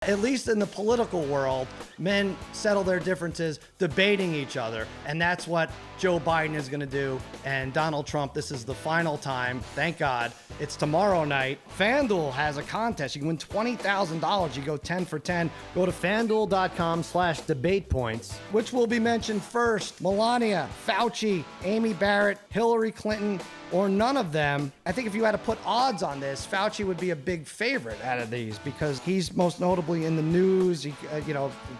At least in the political world, men settle their differences debating each other. And that's what Joe Biden is going to do. And Donald Trump, this is the final time. Thank God. It's tomorrow night. FanDuel has a contest. You can win $20,000. You go 10 for 10. Go to FanDuel.com/debate points, which will be mentioned first. Melania, Fauci, Amy Barrett, Hillary Clinton, or none of them. I think if you had to put odds on this, Fauci would be a big favorite out of these because he's most notably in the news.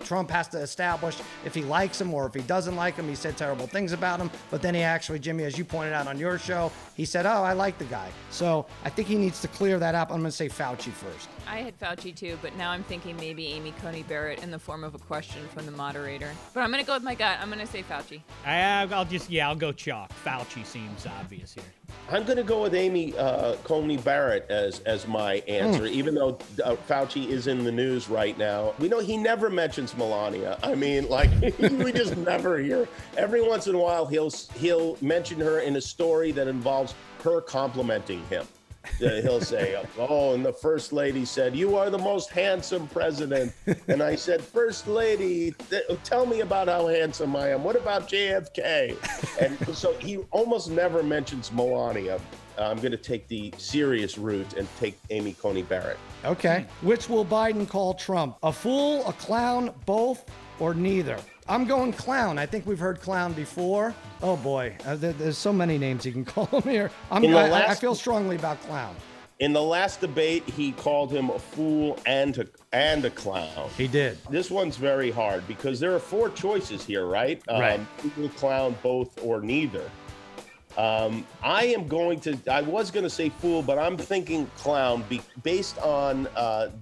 Trump has to establish if he likes him or if he doesn't like him. He said terrible things about him, but then he actually, Jimmy, as you pointed out on your show, he said, oh, I like the guy. So I think he needs to clear that up. I'm going to say Fauci first. I had Fauci too, but now I'm thinking maybe Amy Coney Barrett in the form of a question from the moderator. But I'm going to go with my gut. I'm going to say Fauci. I'll go chalk. Fauci seems obvious here. I'm going to go with Amy Coney Barrett as my answer, even though Fauci is in the news right now. We know he never mentions Melania. I mean, like, we just never hear. Every once in a while, he'll mention her in a story that involves her complimenting him. He'll say, oh, and the first lady said, you are the most handsome president. And I said, first lady, tell me about how handsome I am. What about JFK? And so he almost never mentions Melania. I'm going to take the serious route and take Amy Coney Barrett. Okay. Which will Biden call Trump? A fool, a clown, both, or neither? I'm going clown. I think we've heard clown before. Oh boy, there's so many names you can call him here. I feel strongly about clown. In the last debate, he called him a fool and a clown. He did. This one's very hard because there are 4 choices here, right? Right. Fool, clown, both, or neither. I was going to say fool, but I'm thinking clown based on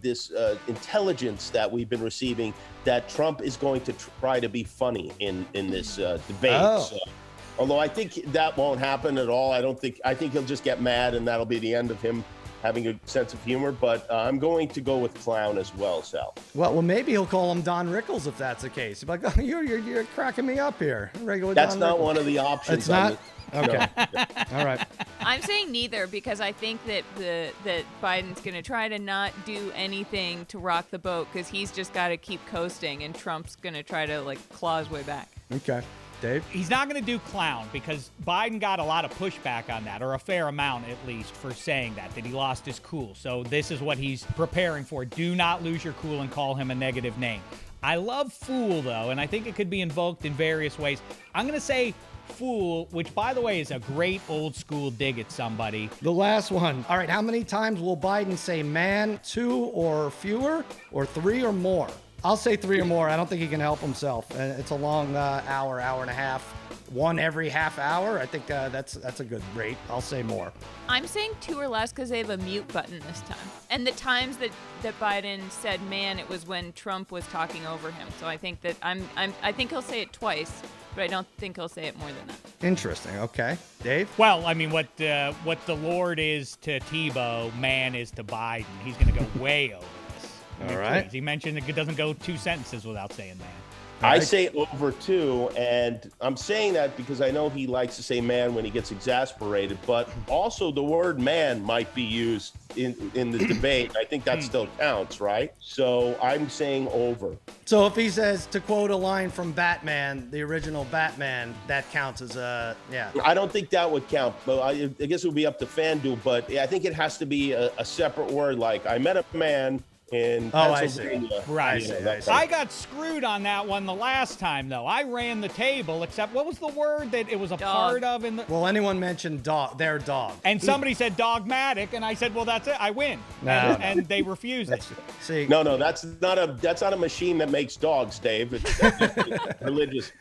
this intelligence that we've been receiving that Trump is going to try to be funny in this debate. Oh. So, although I think that won't happen at all. I think he'll just get mad and that'll be the end of him having a sense of humor, but I'm going to go with clown as well, Sal. Well, maybe he'll call him Don Rickles if that's the case. He'll be like, oh, you're cracking me up here. Regular That's Don not Rickles. one of the options. It's not? Okay. No. All right. I'm saying neither because I think that that Biden's going to try to not do anything to rock the boat because he's just got to keep coasting, and Trump's going to try to claw his way back. Okay. Dave? He's not going to do clown because Biden got a lot of pushback on that, or a fair amount at least, for saying that he lost his cool. So this is what he's preparing for. Do not lose your cool and call him a negative name. I love fool, though, and I think it could be invoked in various ways. I'm going to say fool, which, by the way, is a great old school dig at somebody. The last one. All right, how many times will Biden say man? 2 or fewer, or 3 or more? I'll say 3 or more. I don't think he can help himself. It's a long hour and a half. 1 every half hour. I think that's a good rate. I'll say more. I'm saying 2 or less because they have a mute button this time. And the times that Biden said man, it was when Trump was talking over him. So I think that I think he'll say it twice, but I don't think he'll say it more than that. Interesting. Okay. Dave? Well, I mean, what the Lord is to Tebow, man is to Biden. He's going to go way over this. All right. Please. He mentioned it doesn't go 2 sentences without saying man. I say over 2, and I'm saying that because I know he likes to say man when he gets exasperated, but also the word man might be used in the debate. I think that still counts, right? So I'm saying over. So if he says, to quote a line from Batman, the original Batman, that counts as yeah. I don't think that would count, but I guess it would be up to FanDuel, but I think it has to be a separate word, like I met a man in Pennsylvania. I see. Right. I got screwed on that one the last time, though. I ran the table, except what was the word that it was a part of? Well, anyone mentioned their dog. And somebody said dogmatic, and I said, well, that's it. I win. And they refused it. See, No, that's not a machine that makes dogs, Dave. It's religious.